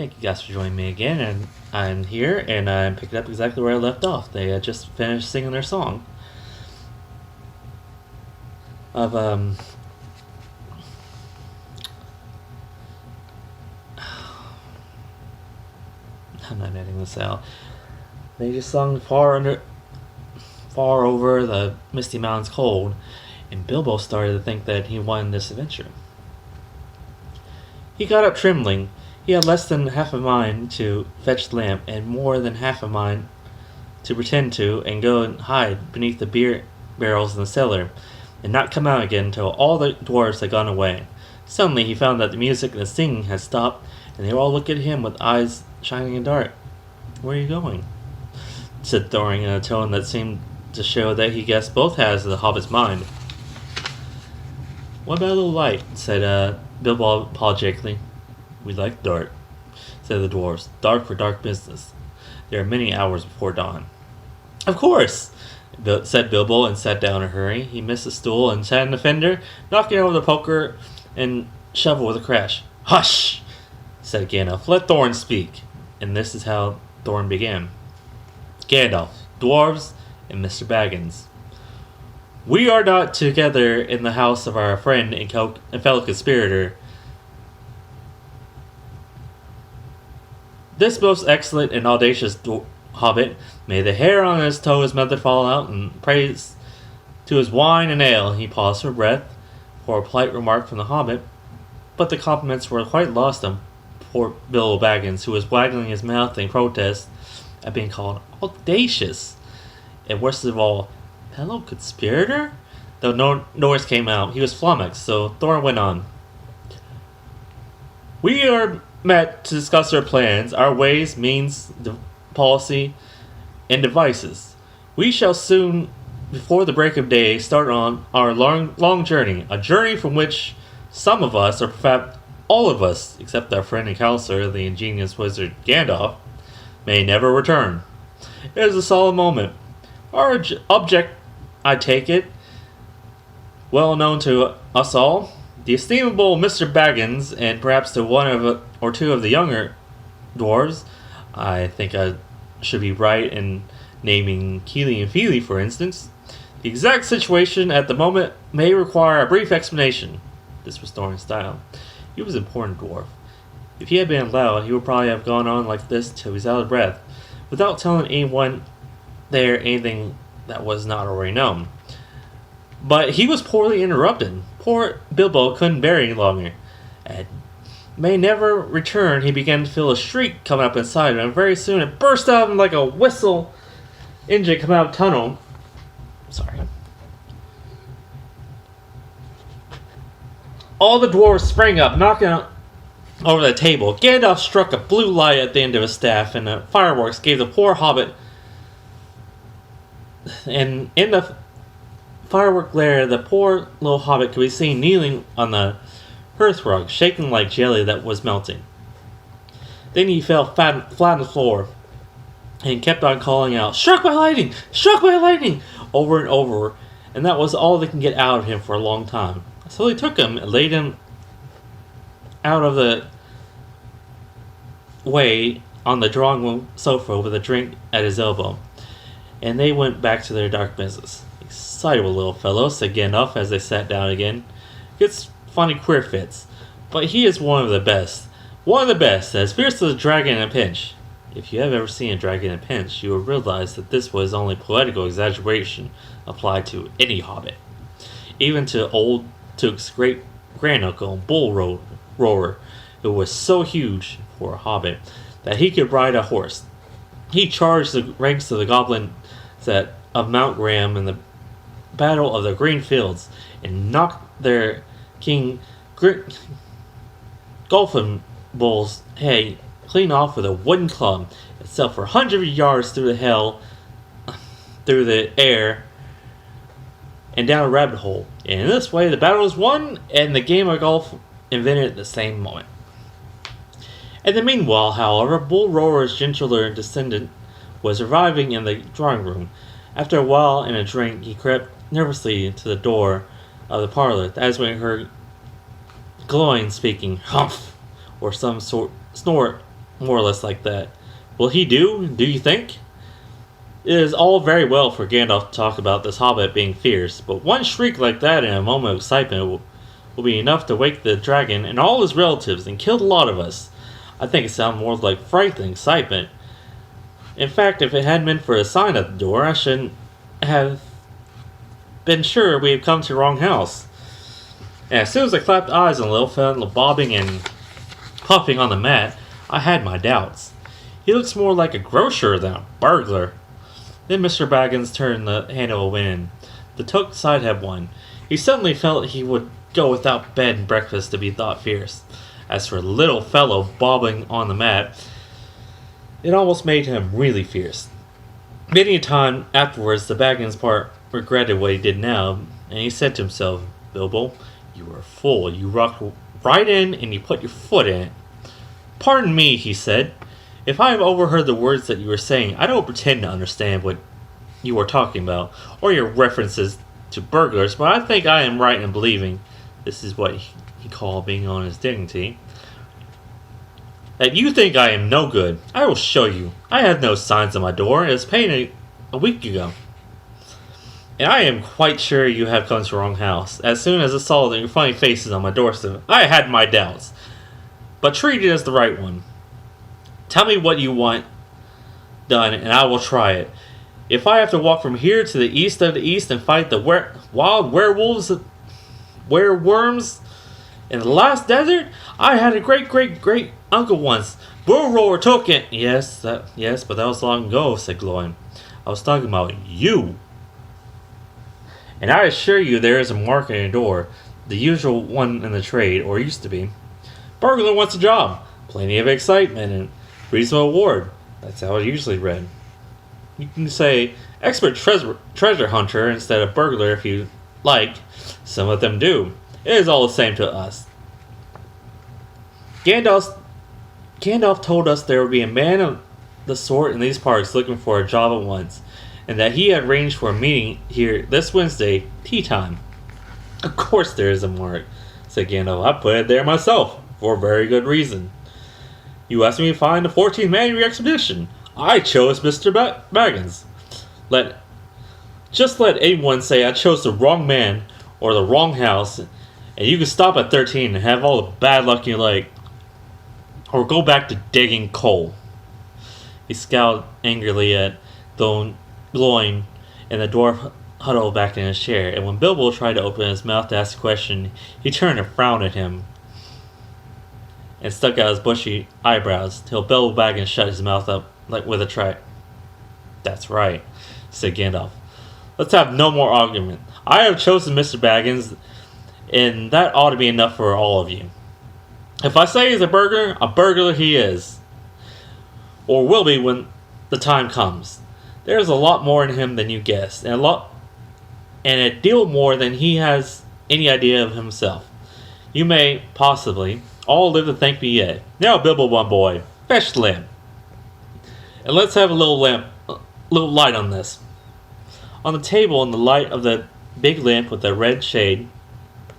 Thank you guys for joining me again, and I'm here, and I'm picking up exactly where I left off. They had just finished singing their song of I'm not editing this out. They just sung far over the misty mountains cold, and Bilbo started to think that he won this adventure. He got up trembling. He had less than half a mind to fetch the lamp, and more than half a mind to pretend to, and go and hide beneath the beer barrels in the cellar, and not come out again until all the dwarves had gone away. Suddenly he found that the music and the singing had stopped, and they were all looking at him with eyes shining in the dark. "Where are you going?" said Thorin in a tone that seemed to show that he guessed both halves of the hobbit's mind. "What about a little light?" said Bilbo apologetically. "We like dark," said the dwarves. "Dark for dark business. There are many hours before dawn." "Of course," said Bilbo, and sat down in a hurry. He missed a stool and sat in the fender, knocking over the poker and shovel with a crash. "Hush!" said Gandalf. "Let Thorin speak." And this is how Thorin began. "Gandalf, dwarves, and Mr. Baggins, we are not together in the house of our friend and fellow conspirator, this most excellent and audacious hobbit. May the hair on his toe his mother fall out, and praise to his wine and ale." He paused for breath for a polite remark from the hobbit, but the compliments were quite lost on poor Bilbo Baggins, who was waggling his mouth in protest at being called audacious, and worst of all, fellow conspirator? Though no noise came out, he was flummoxed, so Thorin went on. "We are met to discuss our plans, our ways, means, policy, and devices. We shall soon, before the break of day, start on our long journey, a journey from which some of us, or perhaps all of us, except our friend and counselor, the ingenious wizard Gandalf, may never return. It is a solemn moment. Our object, I take it, well known to us all. The estimable Mr. Baggins, and perhaps to one or two of the younger dwarves, I think I should be right in naming Keely and Feely, for instance. The exact situation at the moment may require a brief explanation." This was Thorin's style. He was an important dwarf. If he had been allowed, he would probably have gone on like this till he was out of breath, without telling anyone there anything that was not already known. But he was poorly interrupted. Poor Bilbo couldn't bear any longer. At may never return, he began to feel a shriek coming up inside him, and very soon it burst out of him like a whistle engine coming out of a tunnel. Sorry. All the dwarves sprang up, knocking over the table. Gandalf struck a blue light at the end of his staff, and the fireworks gave the poor hobbit. And in the firework glare, the poor little hobbit could be seen kneeling on the hearthrug, shaking like jelly that was melting. Then he fell flat on the floor and kept on calling out, "Struck by lightning! Struck by lightning!" over and over, and that was all they could get out of him for a long time. So they took him and laid him out of the way on the drawing room sofa with a drink at his elbow, and they went back to their dark business. "Excitable little fellow," said Gandalf as they sat down again. "Gets funny queer fits, but he is one of the best. One of the best, as fierce as a dragon in a pinch." If you have ever seen a dragon in a pinch, you will realize that this was only poetical exaggeration applied to any hobbit. Even to old Took's great-granduncle, Bull Roarer, who was so huge for a hobbit that he could ride a horse. He charged the ranks of the goblins of Mount Graham in the Battle of the Green Fields, and knocked their king Golfin Bull's head clean off with a wooden club, itself for hundreds of yards through the air, and down a rabbit hole. And in this way, the battle was won, and the game of golf invented at the same moment. In the meanwhile, however, Bull Roarer's gentler descendant was arriving in the drawing room. After a while and a drink, he crept nervously to the door of the parlor. That is when he heard Glowing speaking, "Humph," or some sort snort more or less like that. Will he do you think? It is all very well for Gandalf to talk about this hobbit being fierce, but one shriek like that in a moment of excitement will be enough to wake the dragon and all his relatives and kill a lot of us. I think it sounds more like fright than excitement. In fact, if it hadn't been for a sign at the door, I shouldn't have been sure we had come to the wrong house. And as soon as I clapped eyes on little fellow bobbing and puffing on the mat, I had my doubts. He looks more like a grocer than a burglar. Then Mr. Baggins turned the handle and went in. The took side had won. He suddenly felt he would go without bed and breakfast to be thought fierce. As for the little fellow bobbing on the mat, it almost made him really fierce. Many a time afterwards, the Baggins part regretted what he did now, and he said to himself, Bilbo, you were a fool. You rocked right in and you put your foot in it. Pardon me, he said. If I have overheard the words that you were saying, I don't pretend to understand what you were talking about, or your references to burglars, but I think I am right in believing, this is what he called being on his dignity, that you think I am no good. I will show you. I have no signs on my door. It was painted a week ago. And I am quite sure you have come to the wrong house. As soon as I saw your funny faces on my doorstep, I had my doubts. But treat it as the right one. Tell me what you want done, and I will try it. If I have to walk from here to the east of the east and fight the wild werewolves, werewolves in the last desert, I had a great uncle once. Bull Roar took it. Yes, but that was long ago, said Gloin. I was talking about you. And I assure you there is a mark on your door, the usual one in the trade, or used to be. Burglar wants a job, plenty of excitement, and reasonable reward. That's how it usually read. You can say expert treasure hunter instead of burglar if you like. Some of them do. It is all the same to us. Gandalf told us there would be a man of the sort in these parts looking for a job at once, and that he had arranged for a meeting here this Wednesday, tea time. Of course there is a mark, said Gandalf. I put it there myself, for a very good reason. You asked me to find the 14th man of your expedition. I chose Mr. Baggins. Just let anyone say I chose the wrong man or the wrong house, and you can stop at 13 and have all the bad luck you like. Or go back to digging coal. He scowled angrily at Gloin, and the dwarf huddled back in his chair, and when Bilbo tried to open his mouth to ask a question, he turned and frowned at him and stuck out his bushy eyebrows till Bilbo Baggins shut his mouth up like with a try. That's right, said Gandalf. Let's have no more argument. I have chosen Mr. Baggins, and that ought to be enough for all of you. If I say he's a burglar he is. Or will be when the time comes. There's a lot more in him than you guessed, and a deal more than he has any idea of himself. You may, possibly, all live to thank me yet. Now, Bilbo, my boy, fetch the lamp. And let's have a little light on this. On the table, in the light of the big lamp with the red shade,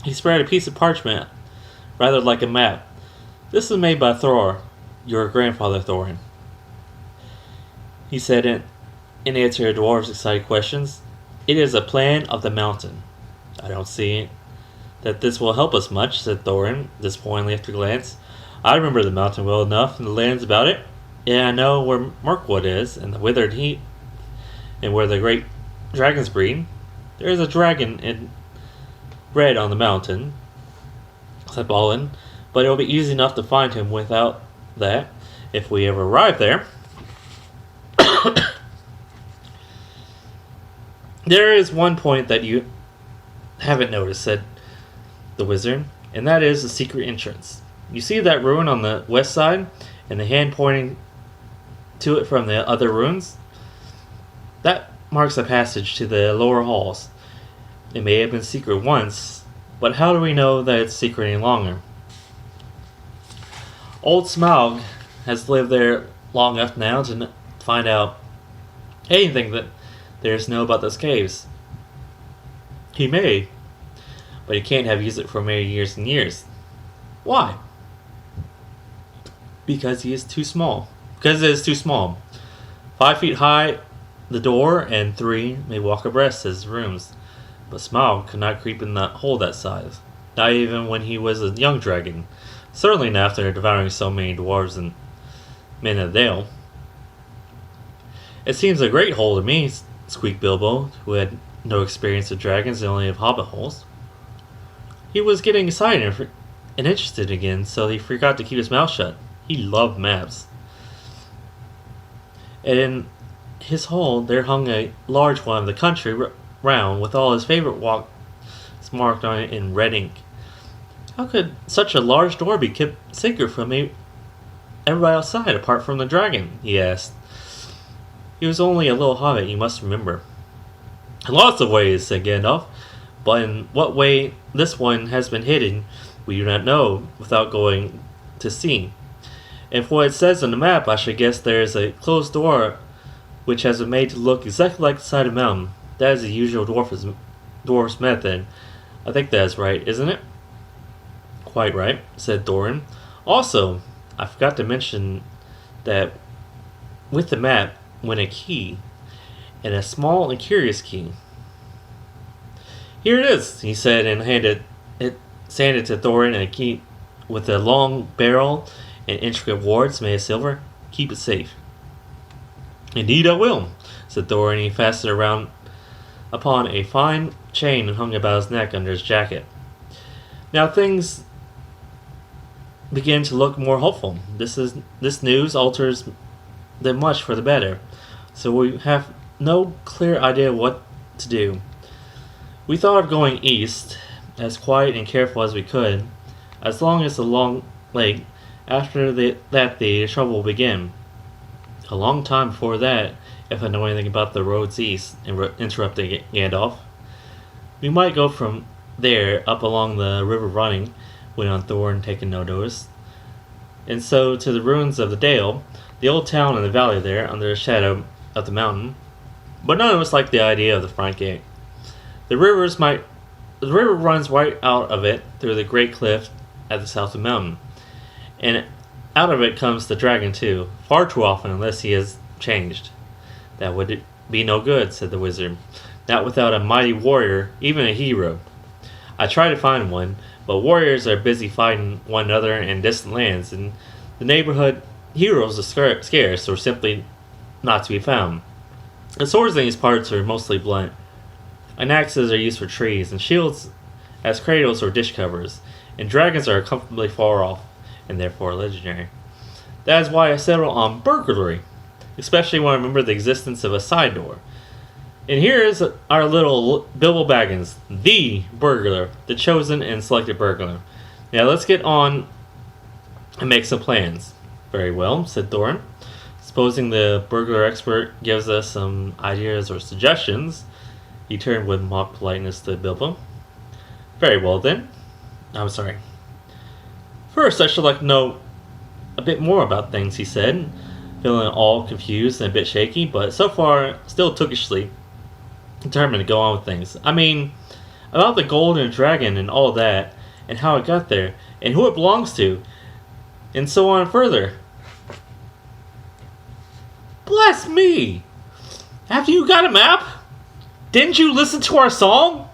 he spread a piece of parchment, rather like a map. This was made by Thor, your grandfather Thorin. He said in answer to the dwarf's excited questions. It is a plan of the mountain. I don't see that this will help us much, said Thorin, disappointingly after a glance. I remember the mountain well enough and the lands about it. Yeah, I know where Mirkwood is, and the withered heat, and where the great dragons breed. There is a dragon in red on the mountain, said Balin, but it will be easy enough to find him without that, if we ever arrive there. There is one point that you haven't noticed, said the wizard, and that is the secret entrance. You see that ruin on the west side, and the hand pointing to it from the other ruins? That marks a passage to the lower halls. It may have been secret once, but how do we know that it's secret any longer? Old Smaug has lived there long enough now to find out anything that there is to know about those caves. He may, but he can't have used it for many years and years. Why? Because he is too small. Because it is too small. 5 feet high, the door, and 3 may walk abreast his rooms. But Smaug could not creep in that hole that size. Not even when he was a young dragon. Certainly not after devouring so many dwarves and men of the Dale. It seems a great hole to me, squeaked Bilbo, who had no experience of dragons and only of hobbit holes. He was getting excited and interested again, so he forgot to keep his mouth shut. He loved maps. And in his hole there hung a large one of the country round, with all his favorite walks marked on it in red ink. How could such a large door be kept secret from everybody outside, apart from the dragon? He asked. He was only a little hobbit, you must remember. In lots of ways, said Gandalf, but in what way this one has been hidden, we do not know without going to see. And for what it says on the map, I should guess there is a closed door which has been made to look exactly like the side of a mountain. That is the usual dwarf's method. I think that is right, isn't it? Quite right, said Thorin. Also, I forgot to mention that with the map went a key, and a small and curious key. Here it is, he said, and handed to Thorin, a key with a long barrel and intricate wards made of silver. Keep it safe. Indeed I will, said Thorin, and he fastened it around upon a fine chain and hung about his neck under his jacket. Now things begin to look more hopeful. This news alters them much for the better, so we have no clear idea what to do. We thought of going east, as quiet and careful as we could, as long as the long lake. After that the trouble will begin. A long time before that, if I know anything about the roads east, interrupted Gandalf. We might go from there up along the river running, went on Thorin, taking no notice, and so to the ruins of the Dale, the old town in the valley there, under the shadow of the mountain. But none of us liked the idea of the front gate. The river runs right out of it through the great cliff at the south of the mountain, and out of it comes the dragon too, far too often unless he has changed. That would be no good, said the wizard. Not without a mighty warrior, even a hero. I tried to find one, but warriors are busy fighting one another in distant lands, and the neighborhood heroes are scarce or simply not to be found. The swords in these parts are mostly blunt, and axes are used for trees, and shields as cradles or dish covers, and dragons are comfortably far off, and therefore legendary. That is why I settled on burglary, especially when I remember the existence of a side door. And here is our little Bilbo Baggins, the burglar, the chosen and selected burglar. Now let's get on and make some plans. Very well, said Thorin. Supposing the burglar expert gives us some ideas or suggestions. He turned with mock politeness to Bilbo. Very well then. I'm sorry. First, I should like to know a bit more about things, he said, feeling all confused and a bit shaky, but so far still tookishly determined to go on with things. I mean, about the golden dragon and all that, and how it got there, and who it belongs to, and so on further. Bless me! Have you got a map? Didn't you listen to our song?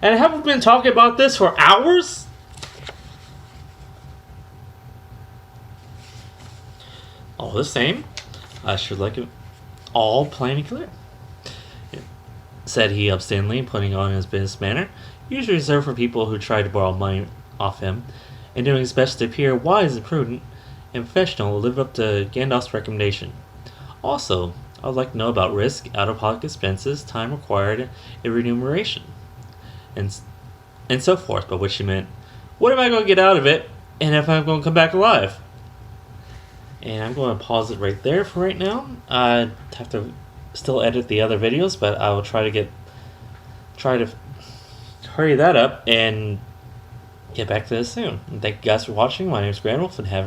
And haven't we been talking about this for hours? All the same, I should like it all plain and clear, said he obstinately, putting on his business manner, usually reserved for people who try to borrow money off him, and doing his best to appear wise and prudent and professional to live up to Gandalf's recommendation. Also, I would like to know about risk, out-of-pocket expenses, time required, and remuneration, and so forth, by which he meant, what am I going to get out of it, and if I'm going to come back alive? And I'm going to pause it right there for right now. I have to still edit the other videos, but I will try to hurry that up and get back to this soon. And thank you guys for watching. My name is Grandwolf, and have a great